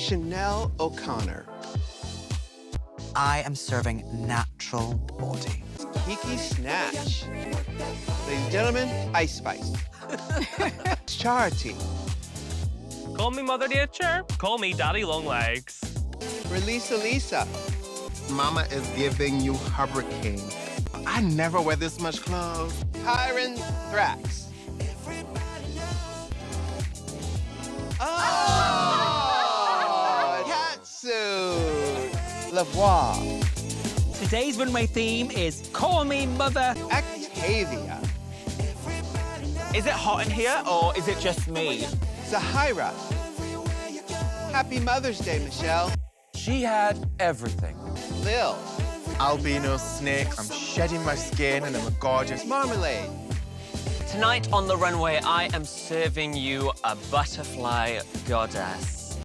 Chanel O'Connor. I am serving natural body. Kiki Snatch. Ladies and gentlemen, Ice Spice. Charity. Call me Mother Nature. Call me Daddy Longlegs. Release Elisa. Mama is giving you hurricane. I never wear this much clothes. Tyron Thrax. Oh! Catsuit. Lavoie. Today's runway theme is Call Me Mother. Octavia. Is it hot in here, or is it just me? Zahira. Happy Mother's Day, Michelle. She had everything. Lil. Albino snake. I'm shedding my skin and I'm a gorgeous Marmalade. Tonight on the runway, I am serving you a butterfly goddess.